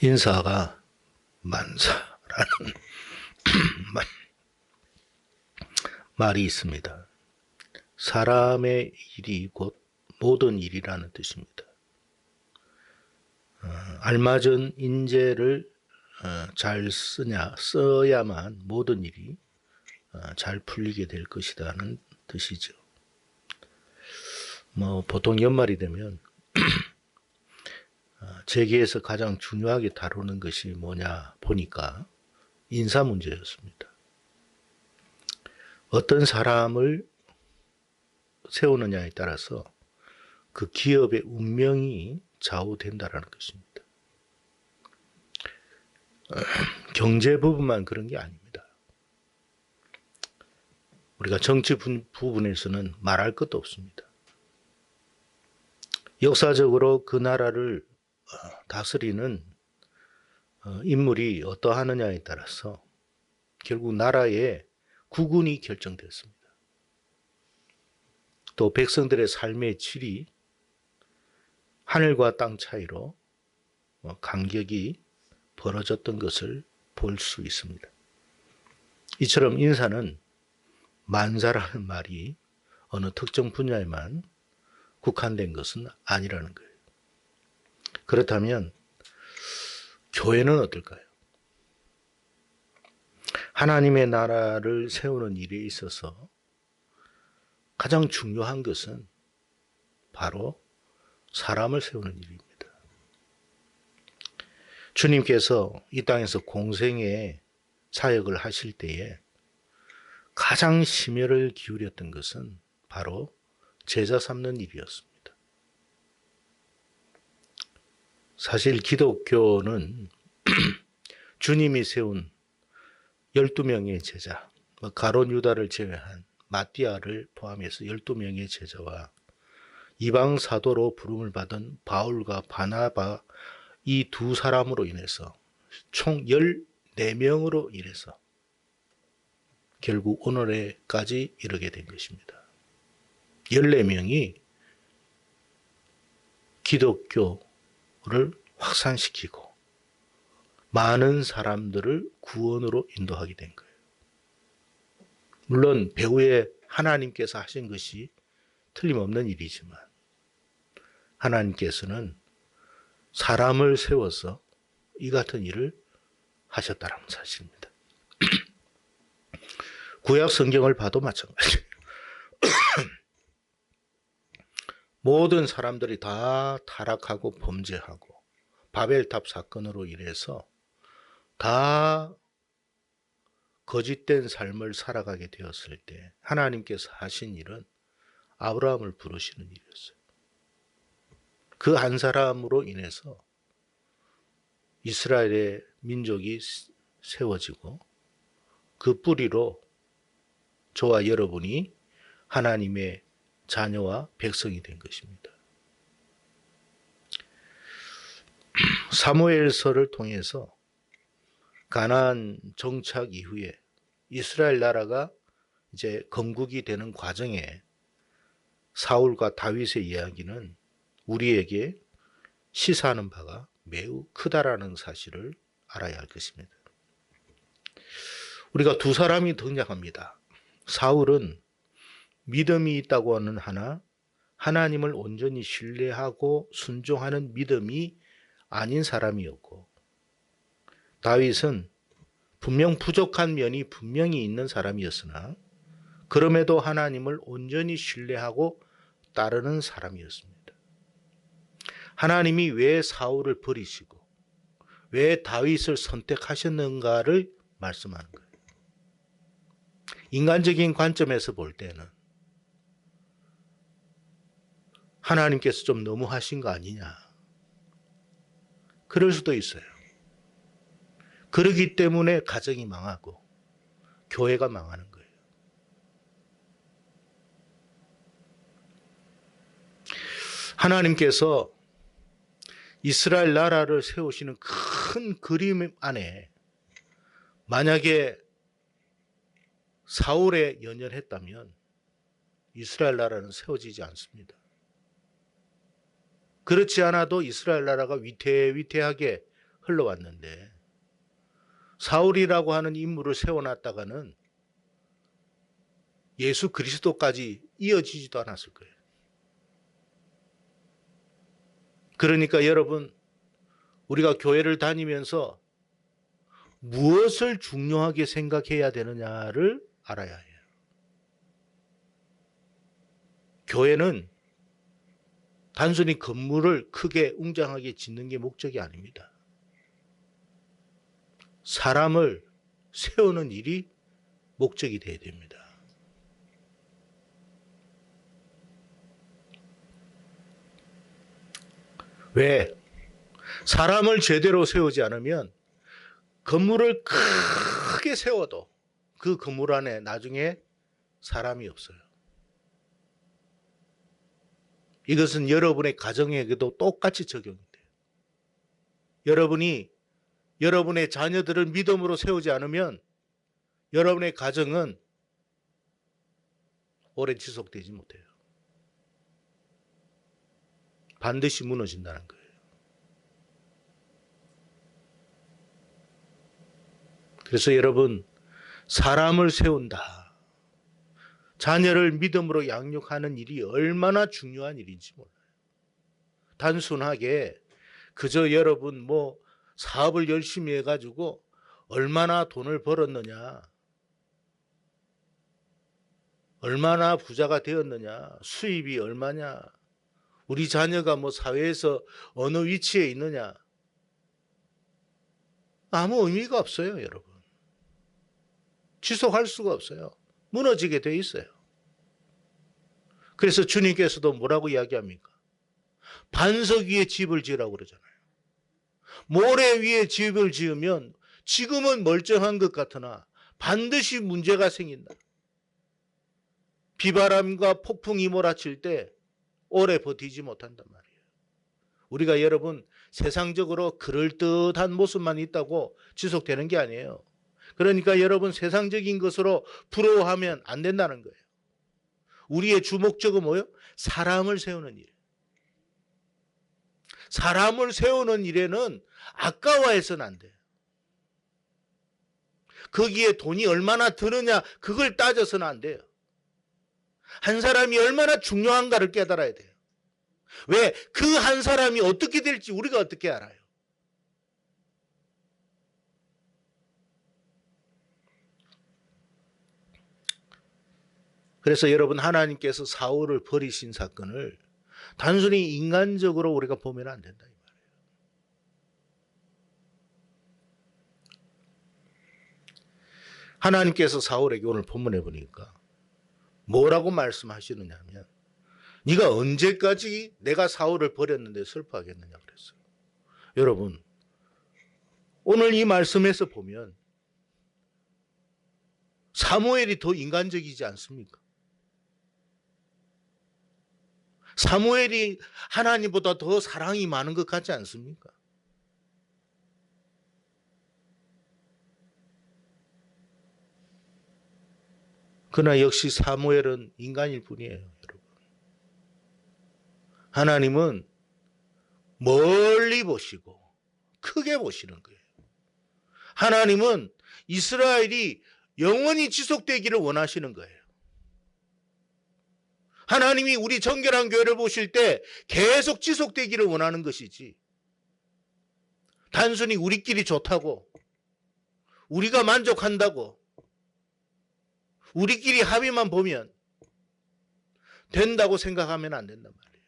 인사가 만사라는 말이 있습니다. 사람의 일이 곧 모든 일이라는 뜻입니다. 알맞은 인재를 잘 써야만 모든 일이 잘 풀리게 될 것이라는 뜻이죠. 보통 연말이 되면 재계에서 가장 중요하게 다루는 것이 뭐냐 보니까 인사 문제였습니다. 어떤 사람을 세우느냐에 따라서 그 기업의 운명이 좌우된다는 것입니다. 경제 부분만 그런 게 아닙니다. 우리가 정치 부분에서는 말할 것도 없습니다. 역사적으로 그 나라를 다스리는 인물이 어떠하느냐에 따라서 결국 나라의 국운이 결정됐습니다. 또 백성들의 삶의 질이 하늘과 땅 차이로 간격이 벌어졌던 것을 볼 수 있습니다. 이처럼 인사는 만사라는 말이 어느 특정 분야에만 국한된 것은 아니라는 거예요. 그렇다면 교회는 어떨까요? 하나님의 나라를 세우는 일에 있어서 가장 중요한 것은 바로 사람을 세우는 일입니다. 주님께서 이 땅에서 공생의 사역을 하실 때에 가장 심혈을 기울였던 것은 바로 제자 삼는 일이었습니다. 사실 기독교는 주님이 세운 12명의 제자, 가룟 유다를 제외한 마띠아를 포함해서 12명의 제자와 이방 사도로 부름을 받은 바울과 바나바 이 두 사람으로 인해서 총 14명으로 인해서 결국 오늘에까지 이르게 된 것입니다. 14명이 기독교를 확산시키고 많은 사람들을 구원으로 인도하게 된 거예요. 물론 배후에 하나님께서 하신 것이 틀림없는 일이지만 하나님께서는 사람을 세워서 이 같은 일을 하셨다는 사실입니다. 구약 성경을 봐도 마찬가지예요. 모든 사람들이 다 타락하고 범죄하고 바벨탑 사건으로 인해서 다 거짓된 삶을 살아가게 되었을 때 하나님께서 하신 일은 아브라함을 부르시는 일이었어요. 그 한 사람으로 인해서 이스라엘의 민족이 세워지고 그 뿌리로 저와 여러분이 하나님의 자녀와 백성이 된 것입니다. 사무엘서를 통해서 가나안 정착 이후에 이스라엘 나라가 이제 건국이 되는 과정에 사울과 다윗의 이야기는 우리에게 시사하는 바가 매우 크다라는 사실을 알아야 할 것입니다. 우리가 두 사람이 등장합니다. 사울은 믿음이 있다고 하는 하나 하나님을 온전히 신뢰하고 순종하는 믿음이 아닌 사람이었고, 다윗은 분명 부족한 면이 분명히 있는 사람이었으나 그럼에도 하나님을 온전히 신뢰하고 따르는 사람이었습니다. 하나님이 왜 사울을 버리시고 왜 다윗을 선택하셨는가를 말씀하는 거예요. 인간적인 관점에서 볼 때는 하나님께서 좀 너무 하신 거 아니냐, 그럴 수도 있어요. 그러기 때문에 가정이 망하고 교회가 망하는 거예요. 하나님께서 이스라엘 나라를 세우시는 큰 그림 안에 만약에 사울에 연연했다면 이스라엘 나라는 세워지지 않습니다. 그렇지 않아도 이스라엘 나라가 위태위태하게 흘러왔는데 사울이라고 하는 인물을 세워놨다가는 예수 그리스도까지 이어지지도 않았을 거예요. 그러니까 여러분, 우리가 교회를 다니면서 무엇을 중요하게 생각해야 되느냐를 알아야 해요. 교회는 단순히 건물을 크게 웅장하게 짓는 게 목적이 아닙니다. 사람을 세우는 일이 목적이 되어야 됩니다. 왜? 사람을 제대로 세우지 않으면 건물을 크게 세워도 그 건물 안에 나중에 사람이 없어요. 이것은 여러분의 가정에게도 똑같이 적용이 돼요. 여러분이 여러분의 자녀들을 믿음으로 세우지 않으면 여러분의 가정은 오래 지속되지 못해요. 반드시 무너진다는 거예요. 그래서 여러분, 사람을 세운다. 자녀를 믿음으로 양육하는 일이 얼마나 중요한 일인지 몰라요. 단순하게 그저 여러분 사업을 열심히 해가지고 얼마나 돈을 벌었느냐, 얼마나 부자가 되었느냐, 수입이 얼마냐, 우리 자녀가 사회에서 어느 위치에 있느냐, 아무 의미가 없어요, 여러분. 지속할 수가 없어요. 무너지게 돼 있어요. 그래서 주님께서도 뭐라고 이야기합니까? 반석 위에 집을 지으라고 그러잖아요. 모래 위에 집을 지으면 지금은 멀쩡한 것 같으나 반드시 문제가 생긴다. 비바람과 폭풍이 몰아칠 때 오래 버티지 못한단 말이에요. 우리가 여러분 세상적으로 그럴듯한 모습만 있다고 지속되는 게 아니에요. 그러니까 여러분 세상적인 것으로 부러워하면 안 된다는 거예요. 우리의 주목적은 뭐예요? 사람을 세우는 일. 사람을 세우는 일에는 아까워해서는 안 돼요. 거기에 돈이 얼마나 드느냐 그걸 따져서는 안 돼요. 한 사람이 얼마나 중요한가를 깨달아야 돼요. 왜? 그 한 사람이 어떻게 될지 우리가 어떻게 알아요? 그래서 여러분, 하나님께서 사울을 버리신 사건을 단순히 인간적으로 우리가 보면 안 된다 이 말이에요. 하나님께서 사울에게 오늘 본문에 보니까 뭐라고 말씀하시느냐 하면, 네가 언제까지 내가 사울을 버렸는데 슬퍼하겠느냐 그랬어요. 여러분, 오늘 이 말씀에서 보면 사무엘이 더 인간적이지 않습니까? 사무엘이 하나님보다 더 사랑이 많은 것 같지 않습니까? 그러나 역시 사무엘은 인간일 뿐이에요, 여러분. 하나님은 멀리 보시고 크게 보시는 거예요. 하나님은 이스라엘이 영원히 지속되기를 원하시는 거예요. 하나님이 우리 정결한 교회를 보실 때 계속 지속되기를 원하는 것이지, 단순히 우리끼리 좋다고, 우리가 만족한다고, 우리끼리 합의만 보면 된다고 생각하면 안 된단 말이에요.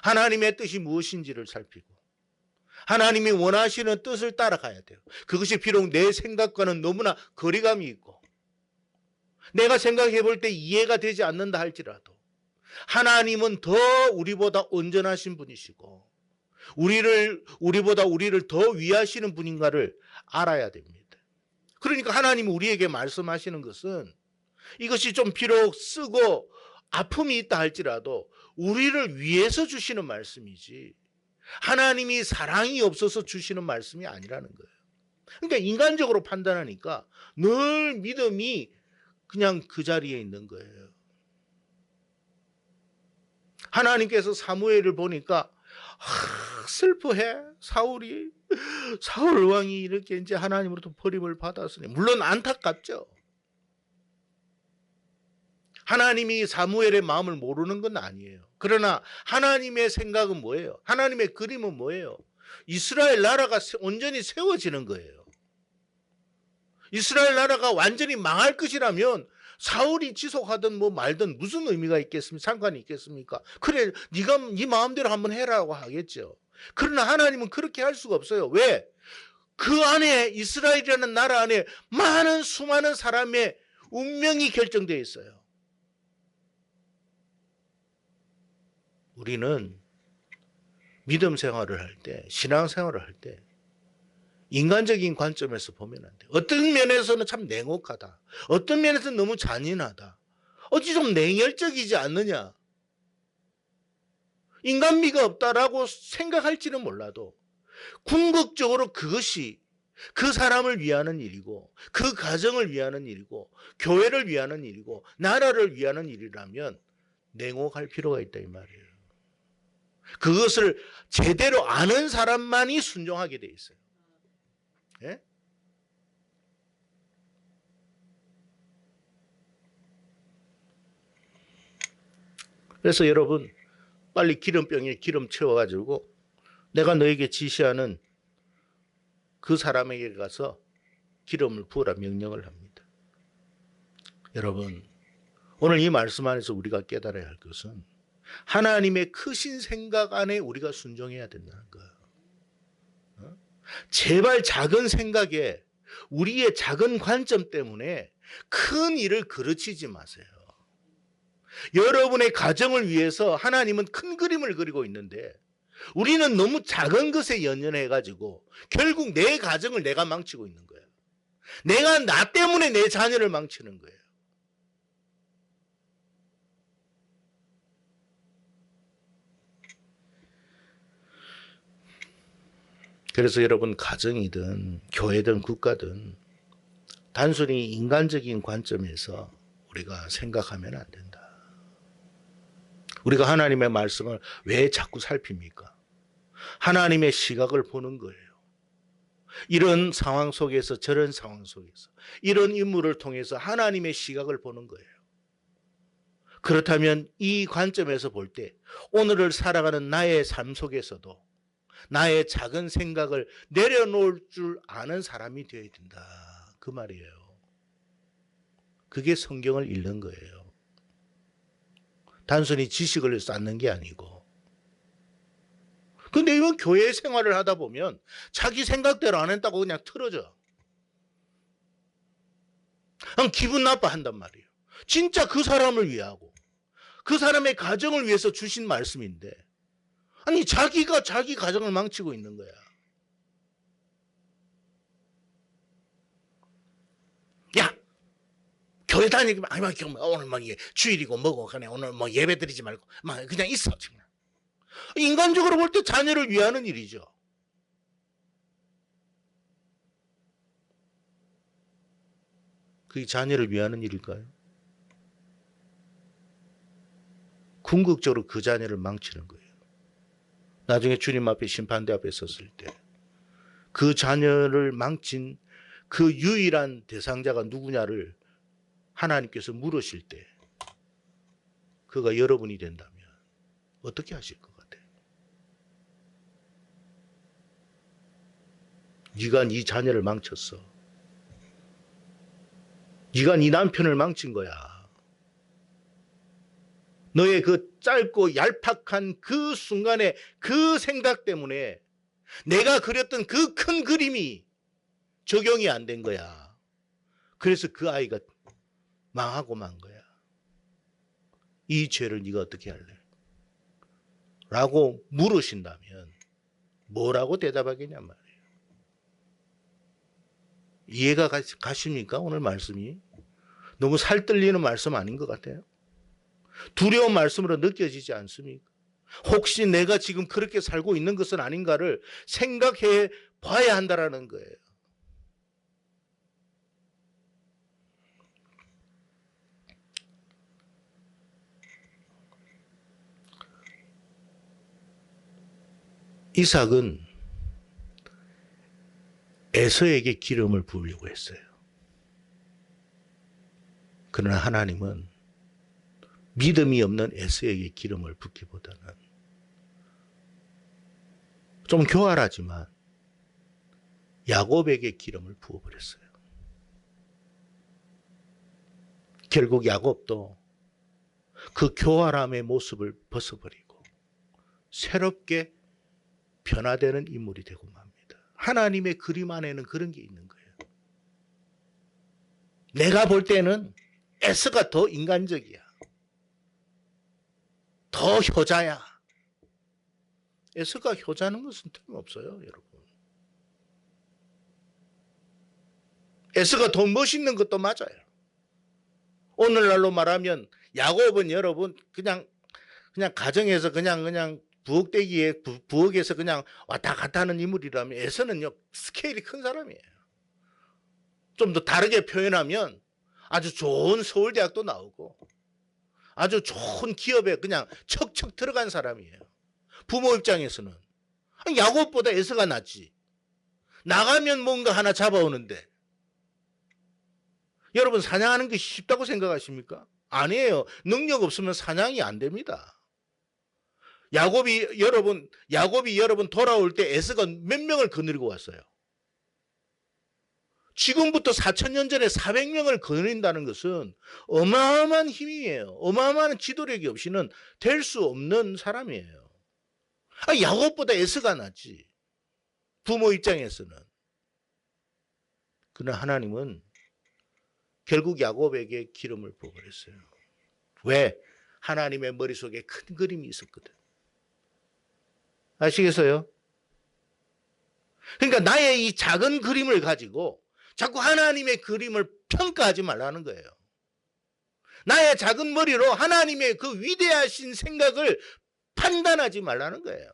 하나님의 뜻이 무엇인지를 살피고 하나님이 원하시는 뜻을 따라가야 돼요. 그것이 비록 내 생각과는 너무나 거리감이 있고 내가 생각해 볼 때 이해가 되지 않는다 할지라도 하나님은 더 우리보다 온전하신 분이시고 우리보다 우리를 더 위하시는 분인가를 알아야 됩니다. 그러니까 하나님이 우리에게 말씀하시는 것은 이것이 좀 비록 쓰고 아픔이 있다 할지라도 우리를 위해서 주시는 말씀이지 하나님이 사랑이 없어서 주시는 말씀이 아니라는 거예요. 그러니까 인간적으로 판단하니까 늘 믿음이 그냥 그 자리에 있는 거예요. 하나님께서 사무엘을 보니까 슬퍼해. 사울 왕이 이렇게 이제 하나님으로부터 버림을 받았으니 물론 안타깝죠. 하나님이 사무엘의 마음을 모르는 건 아니에요. 그러나 하나님의 생각은 뭐예요? 하나님의 그림은 뭐예요? 이스라엘 나라가 온전히 세워지는 거예요. 이스라엘 나라가 완전히 망할 것이라면 사울이 지속하든 뭐 말든 무슨 의미가 있겠습니까? 상관이 있겠습니까? 그래, 네가 네 마음대로 한번 해라고 하겠죠. 그러나 하나님은 그렇게 할 수가 없어요. 왜? 그 안에 이스라엘이라는 나라 안에 많은 수많은 사람의 운명이 결정되어 있어요. 우리는 믿음 생활을 할 때, 신앙 생활을 할 때 인간적인 관점에서 보면 안 돼. 어떤 면에서는 참 냉혹하다. 어떤 면에서는 너무 잔인하다. 어찌 좀 냉혈적이지 않느냐. 인간미가 없다라고 생각할지는 몰라도 궁극적으로 그것이 그 사람을 위하는 일이고 그 가정을 위하는 일이고 교회를 위하는 일이고 나라를 위하는 일이라면 냉혹할 필요가 있다 이 말이에요. 그것을 제대로 아는 사람만이 순종하게 돼 있어요. 예? 그래서 여러분 빨리 기름병에 기름 채워가지고 내가 너에게 지시하는 그 사람에게 가서 기름을 부으라 명령을 합니다. 여러분 오늘 이 말씀 안에서 우리가 깨달아야 할 것은 하나님의 크신 생각 안에 우리가 순종해야 된다는 거예요. 제발 작은 생각에 우리의 작은 관점 때문에 큰 일을 그르치지 마세요. 여러분의 가정을 위해서 하나님은 큰 그림을 그리고 있는데 우리는 너무 작은 것에 연연해가지고 결국 내 가정을 내가 망치고 있는 거예요. 내가 나 때문에 내 자녀를 망치는 거예요. 그래서 여러분 가정이든 교회든 국가든 단순히 인간적인 관점에서 우리가 생각하면 안 된다. 우리가 하나님의 말씀을 왜 자꾸 살핍니까? 하나님의 시각을 보는 거예요. 이런 상황 속에서 저런 상황 속에서 이런 인물을 통해서 하나님의 시각을 보는 거예요. 그렇다면 이 관점에서 볼 때 오늘을 살아가는 나의 삶 속에서도 나의 작은 생각을 내려놓을 줄 아는 사람이 되어야 된다. 그 말이에요. 그게 성경을 읽는 거예요. 단순히 지식을 쌓는 게 아니고. 근데 이건 교회 생활을 하다 보면 자기 생각대로 안 했다고 그냥 틀어져. 기분 나빠한단 말이에요. 진짜 그 사람을 위하고 그 사람의 가정을 위해서 주신 말씀인데 아니 자기가 자기 가정을 망치고 있는 거야. 야 교회 다니기 오늘 뭐 주일이고 뭐고 그냥 오늘 뭐 예배 드리지 말고 막 그냥 있어. 그냥. 인간적으로 볼 때 자녀를 위하는 일이죠. 그게 자녀를 위하는 일일까요? 궁극적으로 그 자녀를 망치는 거예요. 나중에 주님 앞에 심판대 앞에 섰을 때 그 자녀를 망친 그 유일한 대상자가 누구냐를 하나님께서 물으실 때 그가 여러분이 된다면 어떻게 하실 것 같아요? 네가 네 자녀를 망쳤어. 네가 네 남편을 망친 거야. 너의 그 짧고 얄팍한 그 순간에 그 생각 때문에 내가 그렸던 그 큰 그림이 적용이 안 된 거야. 그래서 그 아이가 망하고 만 거야. 이 죄를 네가 어떻게 할래? 라고 물으신다면 뭐라고 대답하겠냔 말이에요. 이해가 가십니까? 오늘 말씀이 너무 살뜰리는 말씀 아닌 것 같아요. 두려운 말씀으로 느껴지지 않습니까? 혹시 내가 지금 그렇게 살고 있는 것은 아닌가를 생각해 봐야 한다라는 거예요. 이삭은 에서에게 기름을 부으려고 했어요. 그러나 하나님은 믿음이 없는 에서에게 기름을 붓기보다는 좀 교활하지만 야곱에게 기름을 부어버렸어요. 결국 야곱도 그 교활함의 모습을 벗어버리고 새롭게 변화되는 인물이 되고 맙니다. 하나님의 그림 안에는 그런 게 있는 거예요. 내가 볼 때는 에서가 더 인간적이야. 더 효자야. 에서가 효자는 것은 틀림없어요, 여러분. 에서가 더 멋있는 것도 맞아요. 오늘날로 말하면 야곱은 여러분 그냥 가정에서 그냥 부엌대기에 부엌에서 그냥 왔다 갔다 하는 인물이라면 에서는요 스케일이 큰 사람이에요. 좀 더 다르게 표현하면 아주 좋은 서울대학도 나오고 아주 좋은 기업에 그냥 척척 들어간 사람이에요. 부모 입장에서는 야곱보다 에서가 낫지. 나가면 뭔가 하나 잡아오는데 여러분 사냥하는 게 쉽다고 생각하십니까? 아니에요. 능력 없으면 사냥이 안 됩니다. 야곱이 여러분 돌아올 때 에서가 몇 명을 거느리고 왔어요. 지금부터 4,000년 전에 400명을 거느린다는 것은 어마어마한 힘이에요. 어마어마한 지도력이 없이는 될 수 없는 사람이에요. 야곱보다 에서가 낫지. 부모 입장에서는. 그러나 하나님은 결국 야곱에게 기름을 부어버렸어요. 왜? 하나님의 머릿속에 큰 그림이 있었거든. 아시겠어요? 그러니까 나의 이 작은 그림을 가지고 자꾸 하나님의 그림을 평가하지 말라는 거예요. 나의 작은 머리로 하나님의 그 위대하신 생각을 판단하지 말라는 거예요.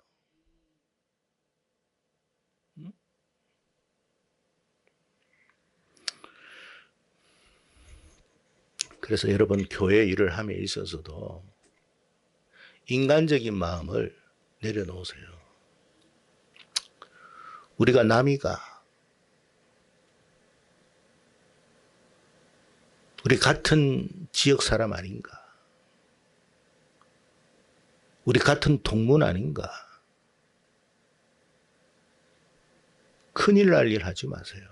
그래서 여러분 교회 일을 함에 있어서도 인간적인 마음을 내려놓으세요. 우리가 남이가 우리 같은 지역 사람 아닌가? 우리 같은 동문 아닌가? 큰일 날 일 하지 마세요.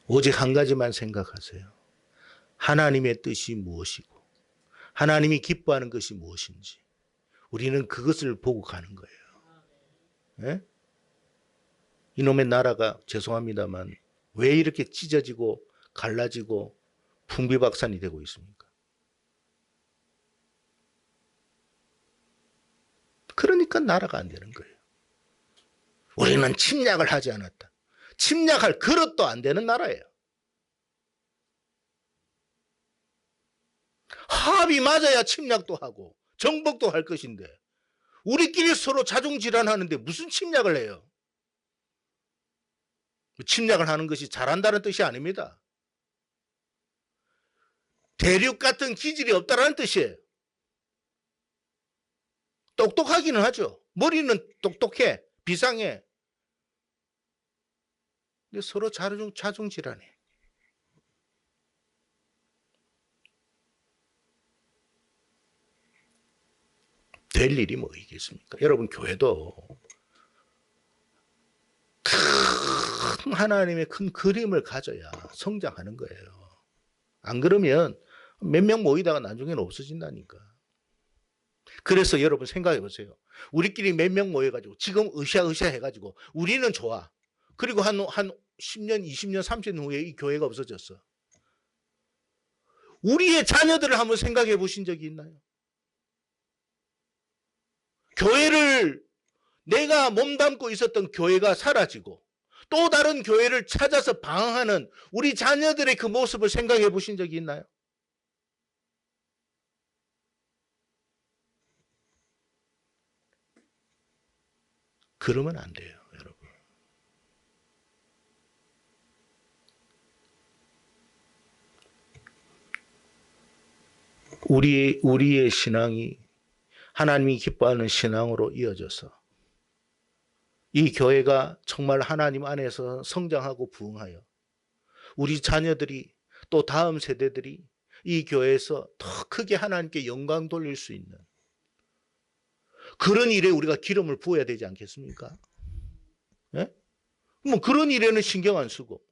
오직 한 가지만 생각하세요. 하나님의 뜻이 무엇이고 하나님이 기뻐하는 것이 무엇인지 우리는 그것을 보고 가는 거예요. 네? 이놈의 나라가 죄송합니다만 왜 이렇게 찢어지고 갈라지고 풍비박산이 되고 있습니까? 그러니까 나라가 안 되는 거예요. 우리는 침략을 하지 않았다. 침략할 그릇도 안 되는 나라예요. 합이 맞아야 침략도 하고 정복도 할 것인데 우리끼리 서로 자중질환하는데 무슨 침략을 해요? 침략을 하는 것이 잘한다는 뜻이 아닙니다. 대륙 같은 기질이 없다는 뜻이에요. 똑똑하기는 하죠. 머리는 똑똑해. 비상해. 근데 서로 자중질환해. 될 일이 뭐 있겠습니까? 여러분 교회도 큰 하나님의 큰 그림을 가져야 성장하는 거예요. 안 그러면 몇 명 모이다가 나중에는 없어진다니까. 그래서 여러분 생각해 보세요. 우리끼리 몇 명 모여가지고 지금 으쌰으쌰 해가지고 우리는 좋아. 그리고 한 10년, 20년, 30년 후에 이 교회가 없어졌어. 우리의 자녀들을 한번 생각해 보신 적이 있나요? 교회를 내가 몸담고 있었던 교회가 사라지고 또 다른 교회를 찾아서 방황하는 우리 자녀들의 그 모습을 생각해 보신 적이 있나요? 그러면 안 돼요, 여러분. 우리의 신앙이 하나님이 기뻐하는 신앙으로 이어져서 이 교회가 정말 하나님 안에서 성장하고 부흥하여 우리 자녀들이 또 다음 세대들이 이 교회에서 더 크게 하나님께 영광 돌릴 수 있는 그런 일에 우리가 기름을 부어야 되지 않겠습니까? 예? 뭐 그런 일에는 신경 안 쓰고.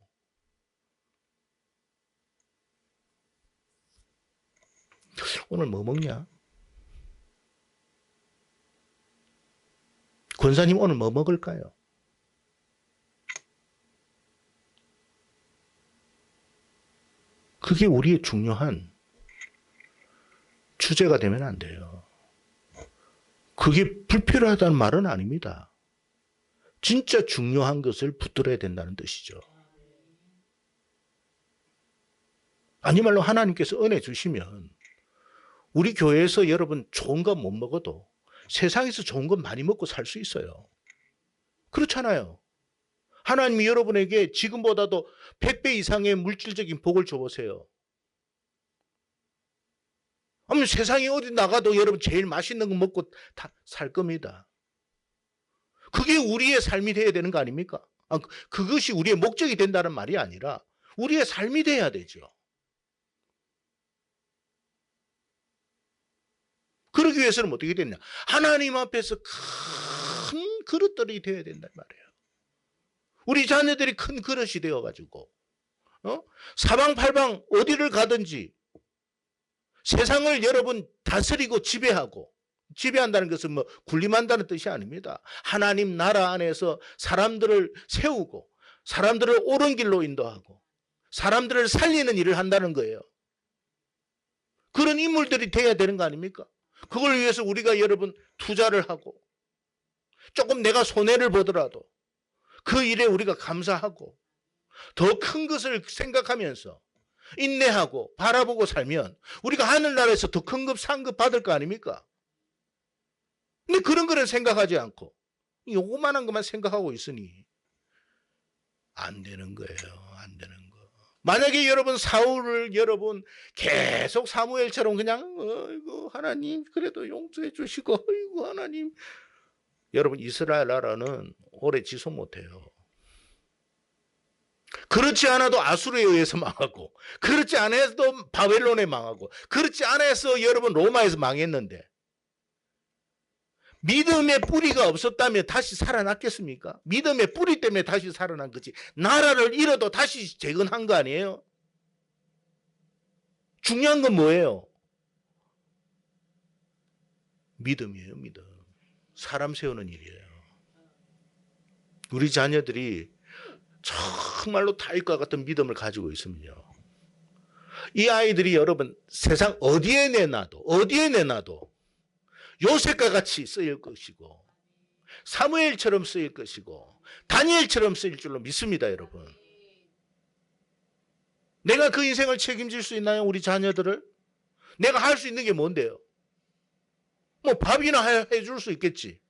오늘 뭐 먹냐? 권사님 오늘 뭐 먹을까요? 그게 우리의 중요한 주제가 되면 안 돼요. 그게 불필요하다는 말은 아닙니다. 진짜 중요한 것을 붙들어야 된다는 뜻이죠. 아니말로 하나님께서 은혜 주시면 우리 교회에서 여러분 좋은 거 못 먹어도 세상에서 좋은 건 많이 먹고 살 수 있어요. 그렇잖아요. 하나님이 여러분에게 지금보다도 100배 이상의 물질적인 복을 줘보세요. 아니 세상에 어디 나가도 여러분 제일 맛있는 거 먹고 다 살 겁니다. 그게 우리의 삶이 돼야 되는 거 아닙니까? 그것이 우리의 목적이 된다는 말이 아니라 우리의 삶이 돼야 되죠. 그러기 위해서는 어떻게 되냐? 하나님 앞에서 큰 그릇들이 되어야 된단 말이에요. 우리 자녀들이 큰 그릇이 되어가지고 사방팔방 어디를 가든지 세상을 여러분 다스리고 지배한다는 것은 뭐 군림한다는 뜻이 아닙니다. 하나님 나라 안에서 사람들을 세우고 사람들을 옳은 길로 인도하고 사람들을 살리는 일을 한다는 거예요. 그런 인물들이 돼야 되는 거 아닙니까? 그걸 위해서 우리가 여러분 투자를 하고 조금 내가 손해를 보더라도 그 일에 우리가 감사하고 더 큰 것을 생각하면서 인내하고 바라보고 살면 우리가 하늘나라에서 더 큰 급 상급 받을 거 아닙니까? 근데 그런 거는 생각하지 않고 요거만한 것만 생각하고 있으니 안 되는 거예요. 안 되는 거. 만약에 여러분 사울을 여러분 계속 사무엘처럼 그냥 어이구 하나님 그래도 용서해 주시고 어이구 하나님 여러분 이스라엘 나라는 오래 지속 못해요. 그렇지 않아도 아수르에 의해서 망하고 그렇지 않아도 바벨론에 망하고 그렇지 않아서 여러분 로마에서 망했는데 믿음의 뿌리가 없었다면 다시 살아났겠습니까? 믿음의 뿌리 때문에 다시 살아난 거지 나라를 잃어도 다시 재건한 거 아니에요? 중요한 건 뭐예요? 믿음이에요. 믿음. 사람 세우는 일이에요. 우리 자녀들이 정말로 다윗과 같은 믿음을 가지고 있으면요. 이 아이들이 여러분 세상 어디에 내놔도 요셉과 같이 쓰일 것이고 사무엘처럼 쓰일 것이고 다니엘처럼 쓰일 줄로 믿습니다. 여러분. 내가 그 인생을 책임질 수 있나요? 우리 자녀들을? 내가 할 수 있는 게 뭔데요? 뭐 밥이나 해줄 수 있겠지.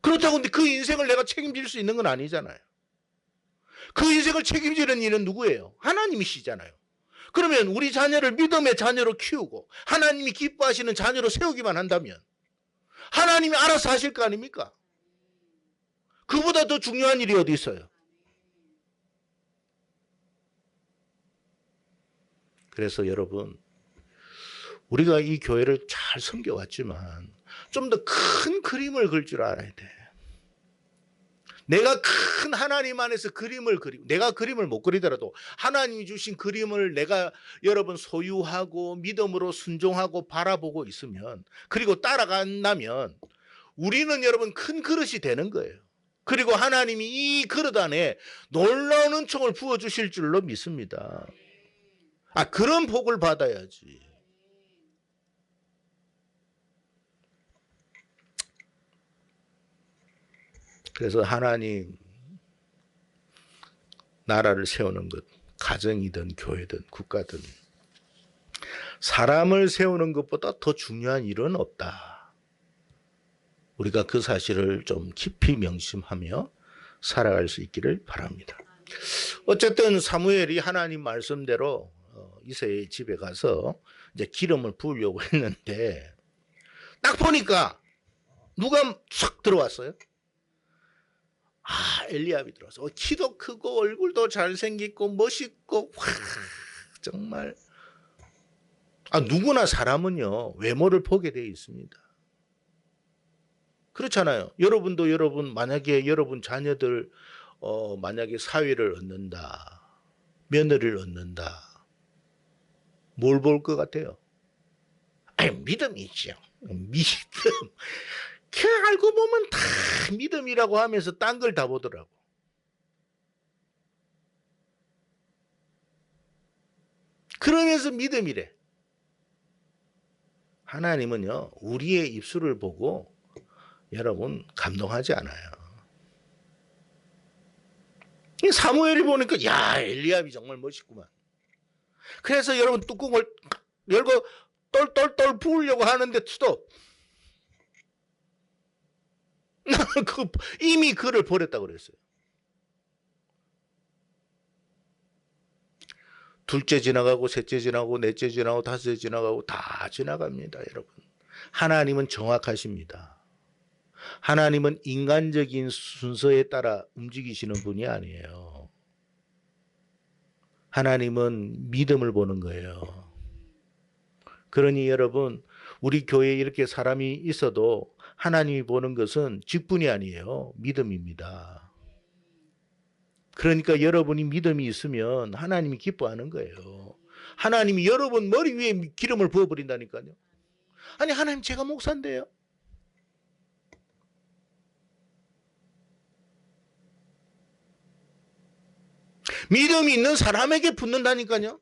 그렇다고 근데 그 인생을 내가 책임질 수 있는 건 아니잖아요. 그 인생을 책임지는 일은 누구예요? 하나님이시잖아요. 그러면 우리 자녀를 믿음의 자녀로 키우고 하나님이 기뻐하시는 자녀로 세우기만 한다면 하나님이 알아서 하실 거 아닙니까? 그보다 더 중요한 일이 어디 있어요? 그래서 여러분 우리가 이 교회를 잘 섬겨왔지만 좀 더 큰 그림을 그릴 줄 알아야 돼. 내가 큰 하나님 안에서 그림을 그리고 내가 그림을 못 그리더라도 하나님이 주신 그림을 내가 여러분 소유하고 믿음으로 순종하고 바라보고 있으면 그리고 따라간다면 우리는 여러분 큰 그릇이 되는 거예요. 그리고 하나님이 이 그릇 안에 놀라운 은총을 부어주실 줄로 믿습니다. 그런 복을 받아야지. 그래서 하나님 나라를 세우는 것, 가정이든 교회든 국가든 사람을 세우는 것보다 더 중요한 일은 없다. 우리가 그 사실을 좀 깊이 명심하며 살아갈 수 있기를 바랍니다. 어쨌든 사무엘이 하나님 말씀대로 이새의 집에 가서 이제 기름을 부으려고 했는데 딱 보니까 누가 싹 들어왔어요? 엘리압이 들어왔어. 키도 크고 얼굴도 잘생기고 멋있고 정말 누구나 사람은요 외모를 보게 돼 있습니다. 그렇잖아요. 여러분도 만약에 여러분 자녀들 만약에 사위를 얻는다, 며느리를 얻는다, 뭘 볼 것 같아요? 믿음이죠. 믿음. 그 알고 보면 다 믿음이라고 하면서 딴 걸 다 보더라고. 그러면서 믿음이래. 하나님은요 우리의 입술을 보고 여러분 감동하지 않아요. 사무엘이 보니까 야 엘리압이 정말 멋있구만. 그래서 여러분 뚜껑을 열고 똘똘똘 부으려고 하는데 스톱. 이미 그를 버렸다고 그랬어요. 둘째 지나가고 셋째 지나가고 넷째 지나가고 다섯째 지나가고 다 지나갑니다. 여러분. 하나님은 정확하십니다. 하나님은 인간적인 순서에 따라 움직이시는 분이 아니에요. 하나님은 믿음을 보는 거예요. 그러니 여러분 우리 교회에 이렇게 사람이 있어도 하나님이 보는 것은 직분이 아니에요. 믿음입니다. 그러니까 여러분이 믿음이 있으면 하나님이 기뻐하는 거예요. 하나님이 여러분 머리 위에 기름을 부어버린다니까요. 아니 하나님 제가 목사인데요. 믿음이 있는 사람에게 붙는다니까요.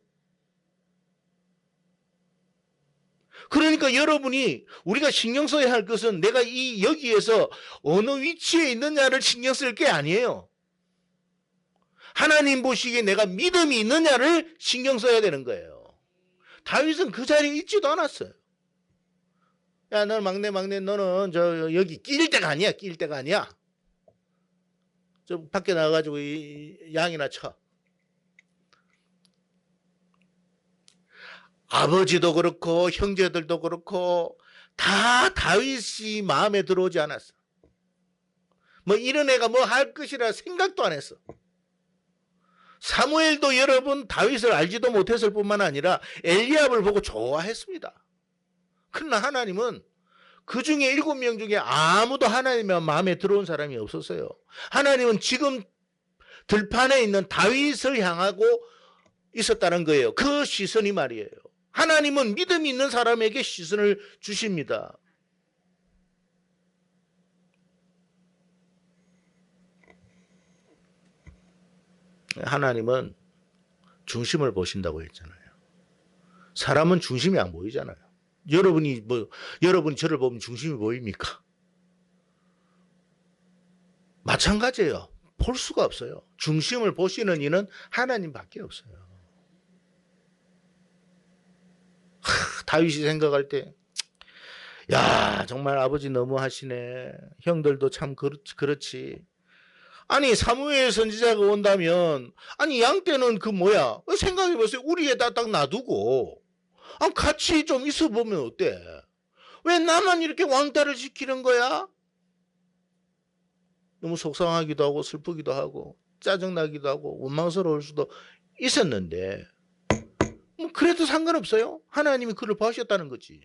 그러니까 여러분이 우리가 신경 써야 할 것은 내가 여기에서 어느 위치에 있느냐를 신경 쓸 게 아니에요. 하나님 보시기에 내가 믿음이 있느냐를 신경 써야 되는 거예요. 다윗은 그 자리에 있지도 않았어요. 야, 너는 막내 너는 여기 낄 데가 아니야. 낄 데가 아니야. 저 밖에 나가가지고 양이나 쳐. 아버지도 그렇고 형제들도 그렇고 다 다윗이 마음에 들어오지 않았어. 뭐 이런 애가 뭐 할 것이라 생각도 안 했어. 사무엘도 여러분 다윗을 알지도 못했을 뿐만 아니라 엘리압을 보고 좋아했습니다. 그러나 하나님은 그 중에 7명 중에 아무도 하나님의 마음에 들어온 사람이 없었어요. 하나님은 지금 들판에 있는 다윗을 향하고 있었다는 거예요. 그 시선이 말이에요. 하나님은 믿음이 있는 사람에게 시선을 주십니다. 하나님은 중심을 보신다고 했잖아요. 사람은 중심이 안 보이잖아요. 여러분이 저를 보면 중심이 보입니까? 마찬가지예요. 볼 수가 없어요. 중심을 보시는 이는 하나님밖에 없어요. 다윗이 생각할 때, 야, 정말 아버지 너무 하시네. 형들도 참 그렇지. 아니, 사무엘 선지자가 온다면, 아니, 양 떼는 그 뭐야? 생각해보세요. 우리에다 딱 놔두고, 같이 좀 있어보면 어때? 왜 나만 이렇게 왕따를 시키는 거야? 너무 속상하기도 하고, 슬프기도 하고, 짜증나기도 하고, 원망스러울 수도 있었는데, 그래도 상관없어요. 하나님이 그를 봐주셨다는 거지.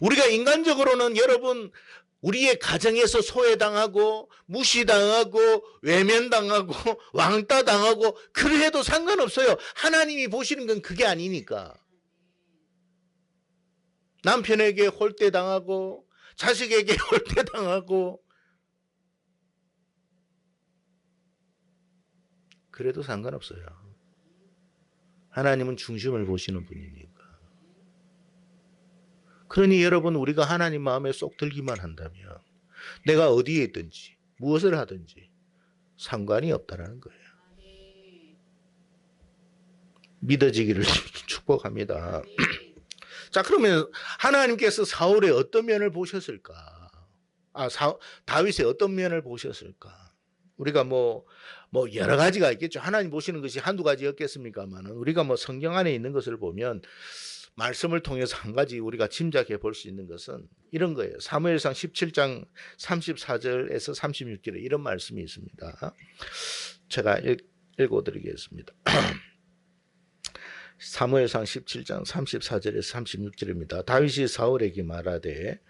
우리가 인간적으로는 여러분 우리의 가정에서 소외당하고 무시당하고 외면당하고 왕따당하고 그래도 상관없어요. 하나님이 보시는 건 그게 아니니까. 남편에게 홀대당하고 자식에게 홀대당하고 그래도 상관없어요. 하나님은 중심을 보시는 분이니까. 그러니 여러분 우리가 하나님 마음에 쏙 들기만 한다면 내가 어디에 있든지 무엇을 하든지 상관이 없다라는 거예요. 믿어지기를 축복합니다. 자, 그러면 하나님께서 사울의 어떤 면을 보셨을까? 다윗의 어떤 면을 보셨을까? 우리가 뭐 여러 가지가 있겠죠. 하나님 보시는 것이 한두 가지였겠습니까만 우리가 성경 안에 있는 것을 보면 말씀을 통해서 한 가지 우리가 짐작해 볼 수 있는 것은 이런 거예요. 사무엘상 17장 34절에서 36절에 이런 말씀이 있습니다. 제가 읽어드리겠습니다. 사무엘상 17장 34절에서 36절입니다. 다윗이 사울에게 말하되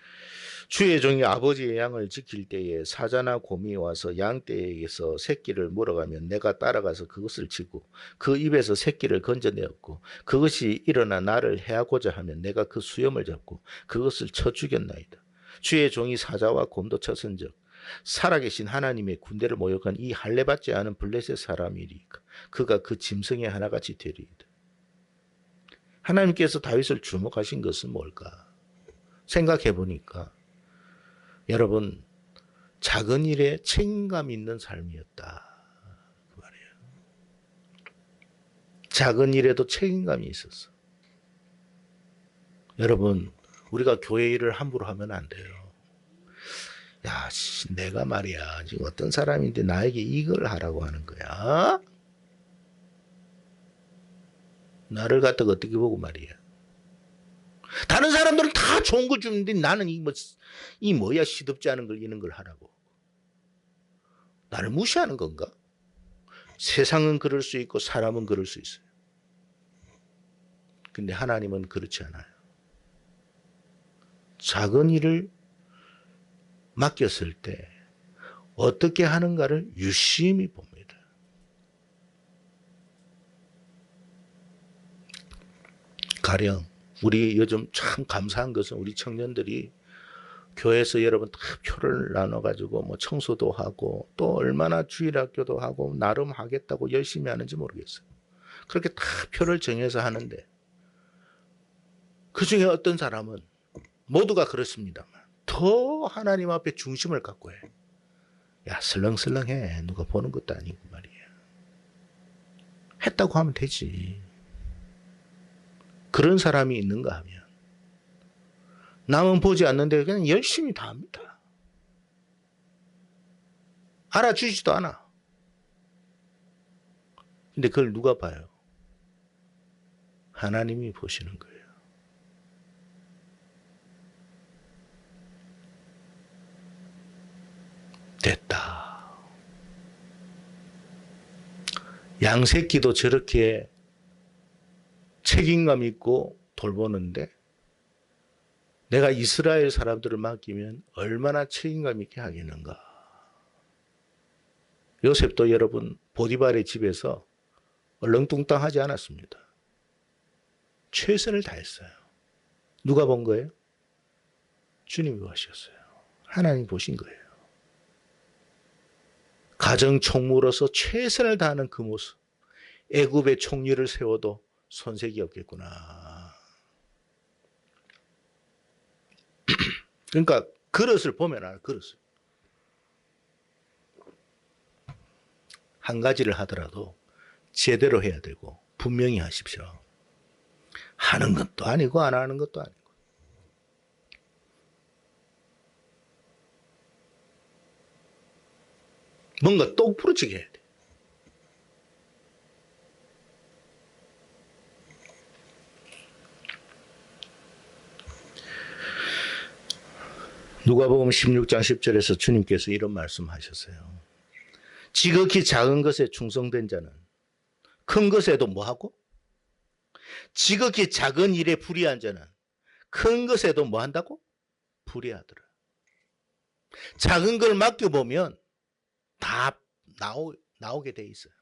주의 종이 아버지의 양을 지킬 때에 사자나 곰이 와서 양떼에게서 새끼를 물어가면 내가 따라가서 그것을 치고 그 입에서 새끼를 건져내었고 그것이 일어나 나를 해하고자 하면 내가 그 수염을 잡고 그것을 쳐 죽였나이다. 주의 종이 사자와 곰도 쳤은즉 살아계신 하나님의 군대를 모욕한 이 할례받지 않은 블레셋 사람이리까 그가 그 짐승의 하나같이 되리이다. 하나님께서 다윗을 주목하신 것은 뭘까? 생각해 보니까 여러분 작은 일에 책임감 있는 삶이었다 그 말이에요. 작은 일에도 책임감이 있었어. 여러분 우리가 교회 일을 함부로 하면 안 돼요. 야, 내가 말이야 지금 어떤 사람인데 나에게 이걸 하라고 하는 거야? 나를 갖다가 어떻게 보고 말이야. 다른 사람들은 다 좋은 거 주는데 나는 이 뭐야 시덥지 않은 걸 이런 걸 하라고. 나를 무시하는 건가? 세상은 그럴 수 있고 사람은 그럴 수 있어요. 근데 하나님은 그렇지 않아요. 작은 일을 맡겼을 때 어떻게 하는가를 유심히 봅니다. 가령 우리 요즘 참 감사한 것은 우리 청년들이 교회에서 여러분 다 표를 나눠가지고 뭐 청소도 하고 또 얼마나 주일학교도 하고 나름 하겠다고 열심히 하는지 모르겠어요. 그렇게 다 표를 정해서 하는데 그 중에 어떤 사람은 모두가 그렇습니다만 더 하나님 앞에 중심을 갖고 해. 야 슬렁슬렁해. 누가 보는 것도 아니고 말이야. 했다고 하면 되지. 그런 사람이 있는가 하면 남은 보지 않는데 그냥 열심히 다 합니다. 알아주지도 않아. 근데 그걸 누가 봐요? 하나님이 보시는 거예요. 됐다. 양새끼도 저렇게 책임감 있고 돌보는데 내가 이스라엘 사람들을 맡기면 얼마나 책임감 있게 하겠는가. 요셉도 여러분 보디발의 집에서 얼렁뚱땅하지 않았습니다. 최선을 다했어요. 누가 본 거예요? 주님이 보셨어요. 하나님이 보신 거예요. 가정 총무로서 최선을 다하는 그 모습. 애굽의 총리를 세워도 손색이 없겠구나. 그러니까 그릇을 보면 알아. 그릇을. 한 가지를 하더라도 제대로 해야 되고 분명히 하십시오. 하는 것도 아니고 안 하는 것도 아니고. 뭔가 똑부러지게 해야 돼. 누가복음 16장 10절에서 주님께서 이런 말씀하셨어요. 지극히 작은 것에 충성된 자는 큰 것에도 뭐하고? 지극히 작은 일에 불의한 자는 큰 것에도 뭐한다고? 불의하더라. 작은 걸 맡겨보면 다 나오게 돼 있어요.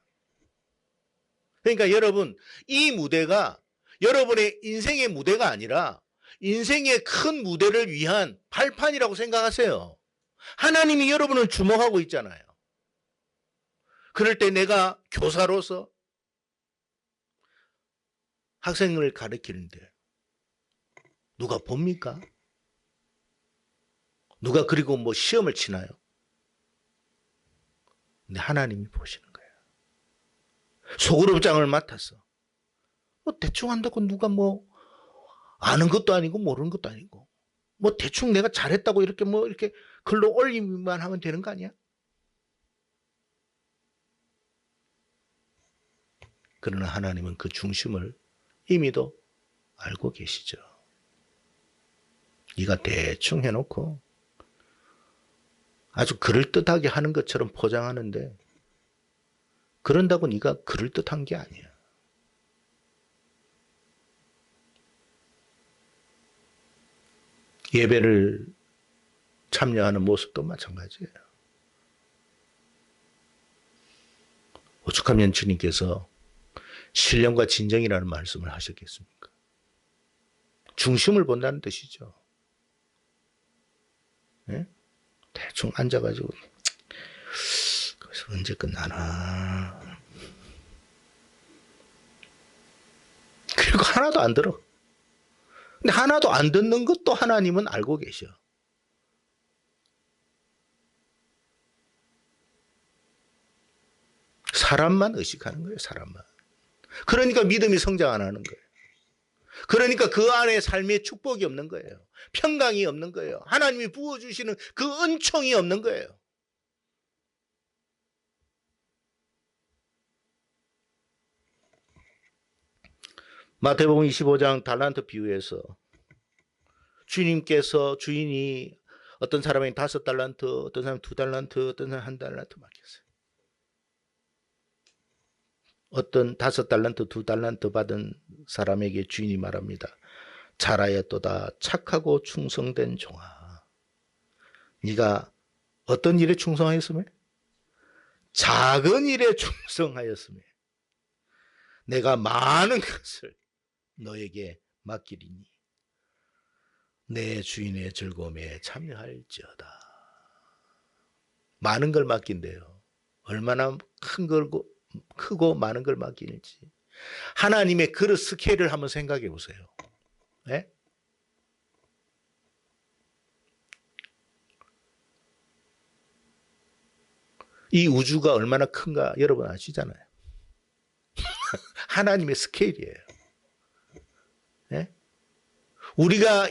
그러니까 여러분 이 무대가 여러분의 인생의 무대가 아니라 인생의 큰 무대를 위한 발판이라고 생각하세요. 하나님이 여러분을 주목하고 있잖아요. 그럴 때 내가 교사로서 학생을 가르치는데 누가 봅니까? 누가 그리고 뭐 시험을 치나요? 근데 하나님이 보시는 거예요. 소그룹장을 맡아서 뭐 대충 한다고 누가 뭐 아는 것도 아니고 모르는 것도 아니고 뭐 대충 내가 잘했다고 이렇게 뭐 이렇게 글로 올리기만 하면 되는 거 아니야? 그러나 하나님은 그 중심을 이미도 알고 계시죠? 네가 대충 해놓고 아주 그럴듯하게 하는 것처럼 포장하는데 그런다고 네가 그럴듯한 게 아니야. 예배를 참여하는 모습도 마찬가지예요. 오죽하면 주님께서 신령과 진정이라는 말씀을 하셨겠습니까? 중심을 본다는 뜻이죠. 네? 대충 앉아가지고 그래서 언제 끝나나 그리고 하나도 안 들어. 근데 하나도 안 듣는 것도 하나님은 알고 계셔. 사람만 의식하는 거예요. 사람만. 그러니까 믿음이 성장 안 하는 거예요. 그러니까 그 안에 삶의 축복이 없는 거예요. 평강이 없는 거예요. 하나님이 부어주시는 그 은총이 없는 거예요. 마태복음 25장 달란트 비유에서 주인이 어떤 사람에게 5달란트, 어떤 사람은 2달란트, 어떤 사람은 1달란트 맡겼어요. 어떤 5달란트, 2달란트 받은 사람에게 주인이 말합니다. 잘하였도다 착하고 충성된 종아. 네가 어떤 일에 충성하였으며? 작은 일에 충성하였으며 내가 많은 것을 너에게 맡기리니 내 주인의 즐거움에 참여할지어다. 많은 걸 맡긴대요. 얼마나 크고 많은 걸 맡기는지. 하나님의 그릇 스케일을 한번 생각해 보세요. 네? 이 우주가 얼마나 큰가 여러분 아시잖아요. 하나님의 스케일이에요. 네? 우리가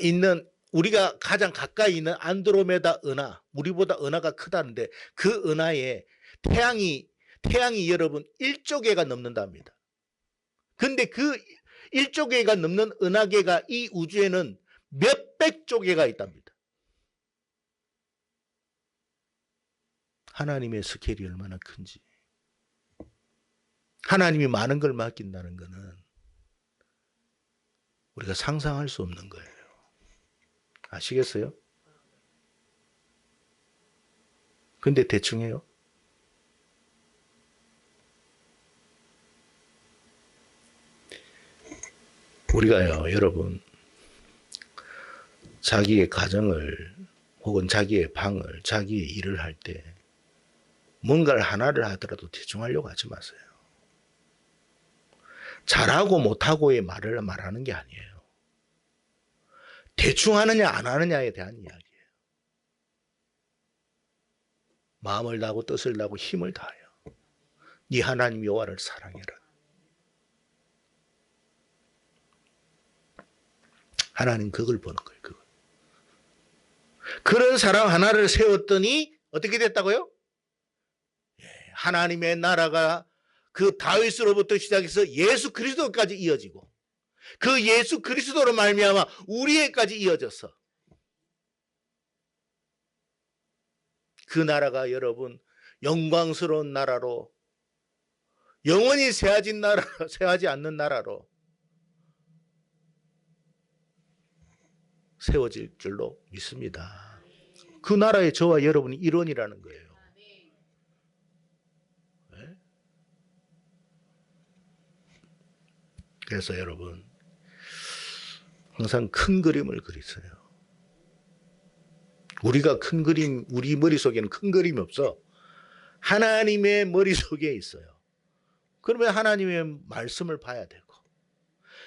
가장 가까이 있는 안드로메다 은하, 우리보다 은하가 크다는데 그 은하에 태양이 여러분 1조 개가 넘는답니다. 근데 그 1조 개가 넘는 은하계가 이 우주에는 몇백 조 개가 있답니다. 하나님의 스케일이 얼마나 큰지. 하나님이 많은 걸 맡긴다는 것은 우리가 상상할 수 없는 거예요. 아시겠어요? 근데 대충 해요. 우리가요, 여러분, 자기의 가정을 혹은 자기의 방을, 자기의 일을 할 때 뭔가를 하나를 하더라도 대충 하려고 하지 마세요. 잘하고 못하고의 말을 말하는 게 아니에요. 대충 하느냐 안 하느냐에 대한 이야기예요. 마음을 다하고 뜻을 다하고 힘을 다하여 네 하나님 여호와를 사랑해라. 하나님 그걸 보는 거예요. 그걸. 그런 사람 하나를 세웠더니 어떻게 됐다고요? 하나님의 나라가 그 다윗으로부터 시작해서 예수 그리스도까지 이어지고 그 예수 그리스도로 말미암아 우리에까지 이어졌어. 그 나라가 여러분 영광스러운 나라로 영원히 쇠하지 않는 나라로 세워질 줄로 믿습니다. 그 나라의 저와 여러분이 일원이라는 거예요. 네? 그래서 여러분 항상 큰 그림을 그리세요. 우리가 큰 그림, 우리 머릿속에는 큰 그림이 없어. 하나님의 머릿속에 있어요. 그러면 하나님의 말씀을 봐야 되고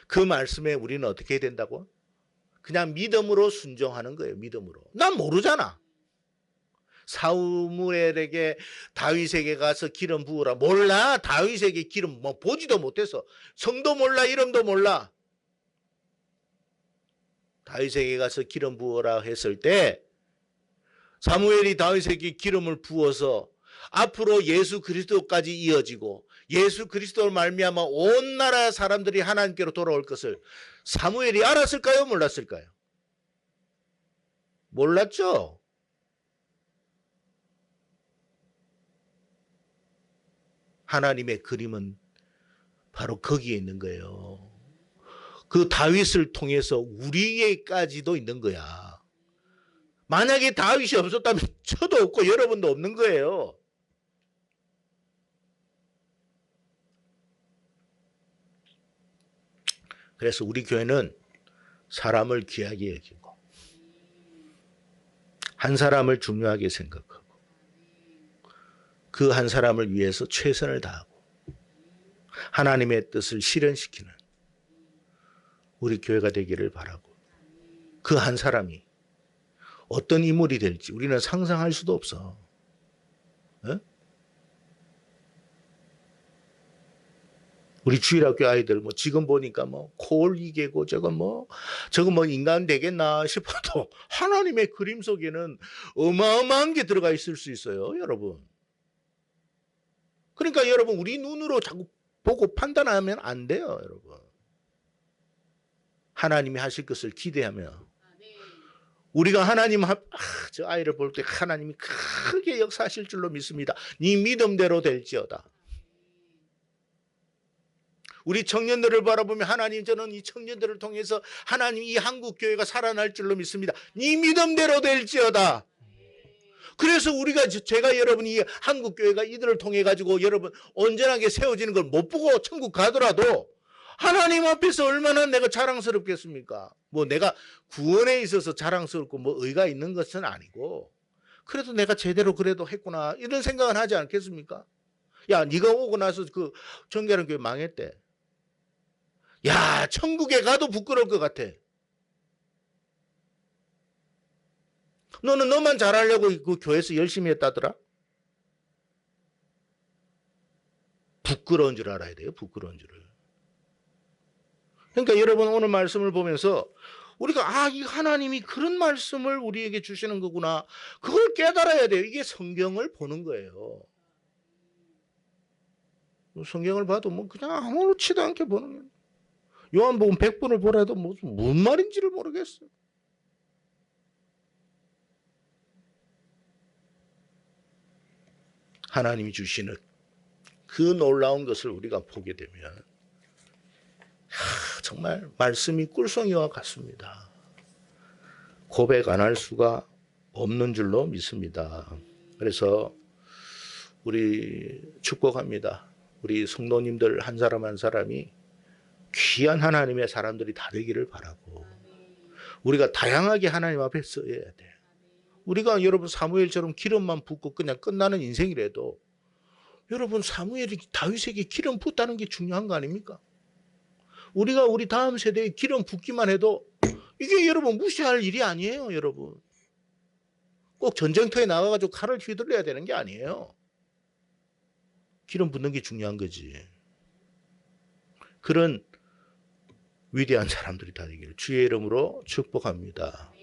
그 말씀에 우리는 어떻게 해야 된다고? 그냥 믿음으로 순종하는 거예요. 믿음으로. 난 모르잖아. 사무엘에게 다윗에게 가서 기름 부으라. 몰라. 다윗에게 기름 뭐 보지도 못해서 성도 몰라. 이름도 몰라. 다윗에게 가서 기름 부어라 했을 때 사무엘이 다윗에게 기름을 부어서 앞으로 예수 그리스도까지 이어지고 예수 그리스도를 말미암아 온 나라 사람들이 하나님께로 돌아올 것을 사무엘이 알았을까요? 몰랐을까요? 몰랐죠. 하나님의 그림은 바로 거기에 있는 거예요. 그 다윗을 통해서 우리에까지도 있는 거야. 만약에 다윗이 없었다면 저도 없고 여러분도 없는 거예요. 그래서 우리 교회는 사람을 귀하게 여기고 한 사람을 중요하게 생각하고 그 한 사람을 위해서 최선을 다하고 하나님의 뜻을 실현시키는 우리 교회가 되기를 바라고, 그 한 사람이 어떤 인물이 될지 우리는 상상할 수도 없어. 에? 우리 주일학교 아이들 뭐 지금 보니까 뭐 콜이개고 저거 뭐 인간 되겠나 싶어도 하나님의 그림 속에는 어마어마한 게 들어가 있을 수 있어요, 여러분. 그러니까 여러분, 우리 눈으로 자꾸 보고 판단하면 안 돼요, 여러분. 하나님이 하실 것을 기대하며 우리가 하나님 저 아이를 볼 때 하나님이 크게 역사하실 줄로 믿습니다. 네 믿음대로 될지어다. 우리 청년들을 바라보며 하나님, 저는 이 청년들을 통해서 하나님 이 한국 교회가 살아날 줄로 믿습니다. 네 믿음대로 될지어다. 그래서 제가 여러분 이 한국 교회가 이들을 통해 가지고 여러분 온전하게 세워지는 걸 못 보고 천국 가더라도 하나님 앞에서 얼마나 내가 자랑스럽겠습니까? 뭐 내가 구원에 있어서 자랑스럽고 뭐 의가 있는 것은 아니고 그래도 내가 제대로 그래도 했구나 이런 생각은 하지 않겠습니까? 야, 네가 오고 나서 그 정결한 교회 망했대. 야, 천국에 가도 부끄러울 것 같아. 너는 너만 잘하려고 그 교회에서 열심히 했다더라? 부끄러운 줄 알아야 돼요, 부끄러운 줄을. 그러니까 여러분 오늘 말씀을 보면서 우리가 이 하나님이 그런 말씀을 우리에게 주시는 거구나. 그걸 깨달아야 돼요. 이게 성경을 보는 거예요. 성경을 봐도 뭐 그냥 아무렇지도 않게 보는 거예요. 요한복음 100번을 보라도 무슨 말인지를 모르겠어요. 하나님이 주시는 그 놀라운 것을 우리가 보게 되면 정말 말씀이 꿀송이와 같습니다. 고백 안 할 수가 없는 줄로 믿습니다. 그래서 우리 축복합니다. 우리 성도님들 한 사람 한 사람이 귀한 하나님의 사람들이 다 되기를 바라고, 우리가 다양하게 하나님 앞에 써야 돼. 우리가 여러분 사무엘처럼 기름만 붓고 그냥 끝나는 인생이라도 여러분 사무엘이 다윗에게 기름 붓다는 게 중요한 거 아닙니까? 우리가 우리 다음 세대에 기름 붓기만 해도 이게 여러분 무시할 일이 아니에요, 여러분. 꼭 전쟁터에 나가가지고 칼을 휘둘러야 되는 게 아니에요. 기름 붓는 게 중요한 거지. 그런 위대한 사람들이 다 되기를 주의 이름으로 축복합니다.